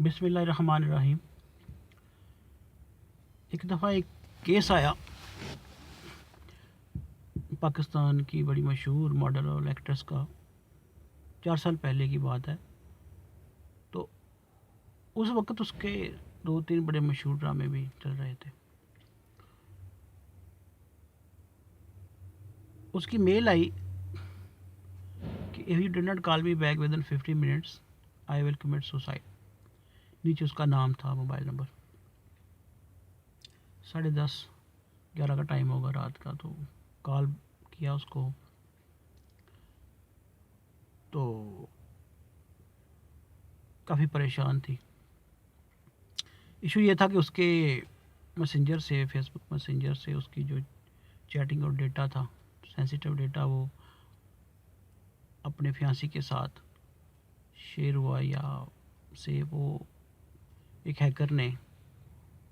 बिस्मिल्लाहिर्रहमानिर्रहीम। एक दफ़ा एक केस आया, पाकिस्तान की बड़ी मशहूर मॉडल और एक्ट्रेस का। 4 साल पहले की बात है। तो उस वक़्त उसके 2-3 बड़े मशहूर ड्रामे भी चल रहे थे। उसकी मेल आई कि if you did not call me back with in 50 minutes I will commit suicide. नीचे उसका नाम था, मोबाइल नंबर। 10:30-11 का टाइम होगा रात का। तो कॉल किया उसको। तो काफ़ी परेशान थी। इशू ये था कि उसके मैसेंजर से, फेसबुक मैसेंजर से उसकी जो चैटिंग और डेटा था, सेंसिटिव डेटा, वो अपने फियांसी के साथ शेयर हुआ, या से वो एक हैकर ने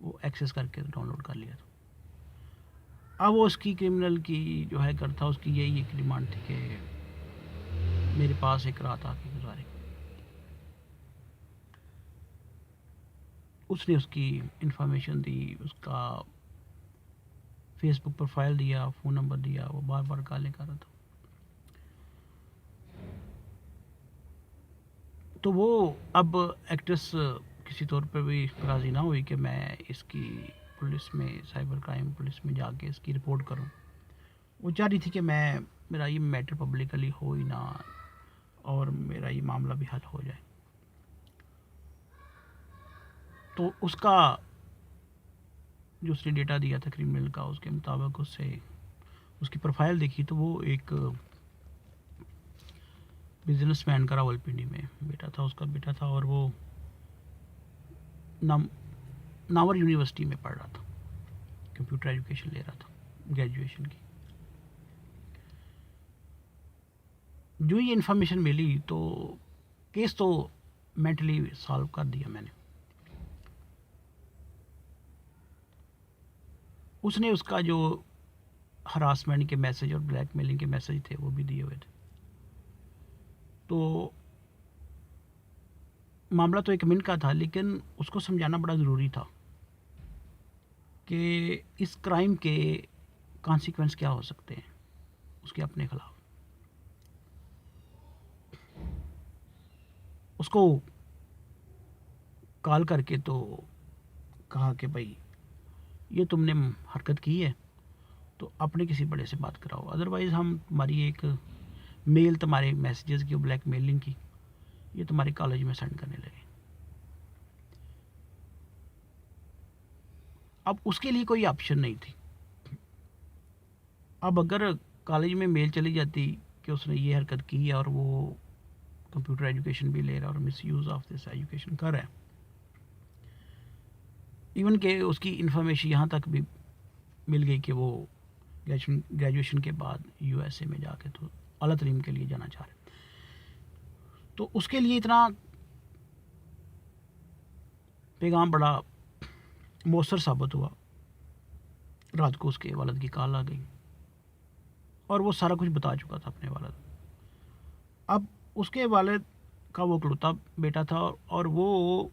वो एक्सेस करके डाउनलोड कर लिया था। अब वो उसकी क्रिमिनल की जो हैकर था, उसकी यही एक डिमांड थी कि मेरे पास एक रात आके गुजारे। उसने उसकी इंफॉर्मेशन दी, उसका फेसबुक प्रोफाइल दिया, फ़ोन नंबर दिया। वो बार बार गालें कर रहा था। तो वो अब एक्ट्रेस किसी तौर पर भी राज़ी ना हुई कि मैं इसकी पुलिस में, साइबर क्राइम पुलिस में जाके इसकी रिपोर्ट करूं। वो चाह रही थी कि मेरा ये मैटर पब्लिकली हो ही ना, और मेरा ये मामला भी हल हो जाए। तो उसका जो उसने डेटा दिया था क्रिमिनल का, उसके मुताबिक उससे उसकी प्रोफाइल देखी तो वो एक बिजनेसमैन का रावलपिंडी में बेटा था, उसका बेटा था। और वो नाम नावर यूनिवर्सिटी में पढ़ रहा था, कंप्यूटर एजुकेशन ले रहा था, ग्रेजुएशन की। जो ये इन्फॉर्मेशन मिली तो केस तो मेंटली सॉल्व कर दिया मैंने। उसने उसका जो हरासमेंट के मैसेज और ब्लैकमेलिंग के मैसेज थे वो भी दिए हुए थे। तो मामला तो 1 मिनट का था, लेकिन उसको समझाना बड़ा ज़रूरी था कि इस क्राइम के कॉन्सिक्वेंस क्या हो सकते हैं उसके अपने ख़िलाफ़। उसको कॉल करके तो कहा कि भाई ये तुमने हरकत की है तो अपने किसी बड़े से बात कराओ, अदरवाइज़ हम तुम्हारी एक मेल, तुम्हारे मैसेजेस की, ब्लैक मेलिंग की, ये तुम्हारे कॉलेज में सेंड करने लगे। अब उसके लिए कोई ऑप्शन नहीं थी। अब अगर कॉलेज में मेल चली जाती कि उसने ये हरकत की है और वो कंप्यूटर एजुकेशन भी ले रहा है और miss use of this education कर रहा है, इवन के उसकी इन्फॉर्मेशन यहाँ तक भी मिल गई कि वो ग्रेजुएशन के बाद यूएसए में जाके तो अला तलीम के लिए जाना चाह रहे। तो उसके लिए इतना पैगाम बड़ा मौसर साबित हुआ। रात को उसके वालिद की कॉल आ गई और वो सारा कुछ बता चुका था अपने वालिद। अब उसके वालिद का वो इकलौता बेटा था और वो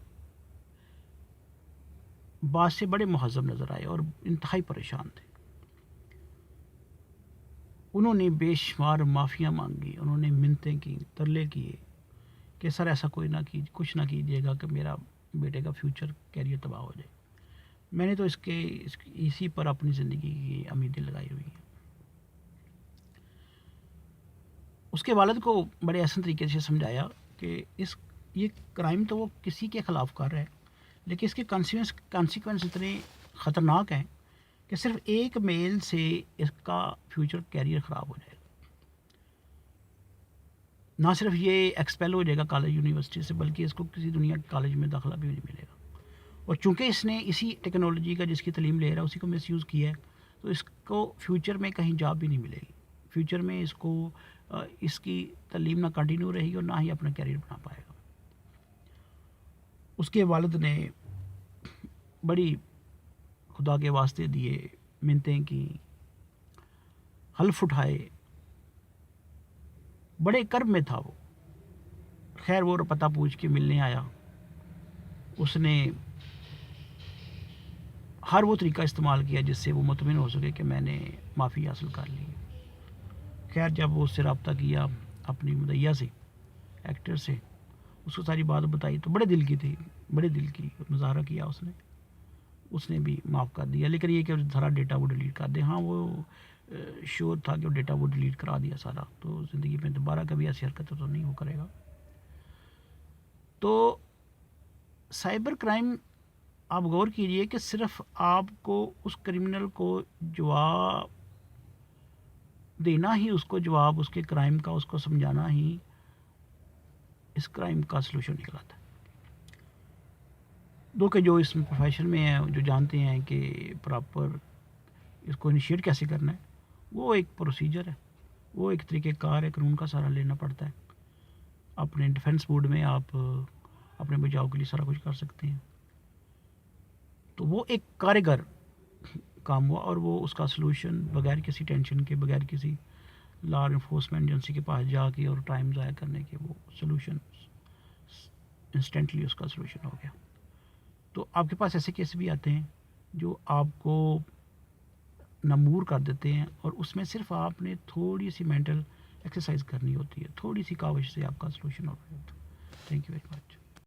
बात से बड़े मुहज़्ज़ब नज़र आए और इंतहाई परेशान थे। उन्होंने बेशुमार माफ़ियाँ मांगी, उन्होंने मिन्नतें की, तरले किए कि सर ऐसा कोई ना कीजिए, कुछ ना कीजिएगा कि मेरा बेटे का फ्यूचर कैरियर तबाह हो जाए। मैंने तो इसी पर अपनी ज़िंदगी की उम्मीदें लगाई हुई हैं। उसके वालिद को बड़े आसान तरीके से समझाया कि ये क्राइम तो वो किसी के ख़िलाफ़ कर रहा है, लेकिन इसके कॉन्सिक्वेंस इतने ख़तरनाक हैं कि सिर्फ एक मेल से इसका फ्यूचर कैरियर ख़राब हो जाएगा। ना सिर्फ ये एक्सपेल हो जाएगा कॉलेज यूनिवर्सिटी से, बल्कि इसको किसी दुनिया के कॉलेज में दाखिला भी नहीं मिलेगा। और चूंकि इसने इसी टेक्नोलॉजी का जिसकी तालीम ले रहा है उसी को मिसयूज़ किया है, तो इसको फ्यूचर में कहीं जॉब भी नहीं मिलेगी। फ्यूचर में इसको इसकी तालीम ना कंटिन्यू रहेगी और ना ही अपना कैरियर बना पाएगा। उसके वालिद ने बड़ी खुदा के वास्ते दिए, मिन्नतें की, हल्फ उठाए, बड़े कर्ब में था वो। खैर वो पता पूछ के मिलने आया उसने हर वो तरीका इस्तेमाल किया जिससे वो मुतमिन हो सके कि मैंने माफ़ी हासिल कर ली है। खैर जब वो उससे रब्ता किया अपनी मुदैया से, एक्टर से, उसको सारी बात बताई तो बड़े दिल की थी, बड़े दिल की मुजाहरा किया उसने, उसने भी माफ़ कर दिया। लेकिन ये कि सारा डेटा वो डिलीट कर दे, हाँ वो श्योर था कि वो डेटा वो डिलीट करा दिया सारा, तो ज़िंदगी में दोबारा कभी ऐसी हरकत तो नहीं वो करेगा। तो साइबर क्राइम आप गौर कीजिए कि सिर्फ आपको उस क्रिमिनल को जवाब देना ही, उसको जवाब उसके क्राइम का उसको समझाना ही इस क्राइम का सलूशन निकलाता है। दो के जो इस प्रोफेशन में हैं, जो जानते हैं कि प्रॉपर इसको इनिशिएट कैसे करना है, वो एक प्रोसीजर है, वो एक तरीक़ेकार है, कानून का सहारा लेना पड़ता है। अपने डिफेंस मोड में आप अपने बचाव के लिए सारा कुछ कर सकते हैं। तो वो एक कारगर काम हुआ और वो उसका सलूशन बगैर किसी टेंशन के, बगैर किसी लॉ इन्फोर्समेंट एजेंसी के पास जाके और टाइम ज़ाया करने के, वो सलूशन इंस्टेंटली उसका सलूशन हो गया। तो आपके पास ऐसे केस भी आते हैं जो आपको नमूर कर देते हैं और उसमें सिर्फ आपने थोड़ी सी मेंटल एक्सरसाइज करनी होती है, थोड़ी सी काविश से आपका सलूशन हो गया। Thank you very much.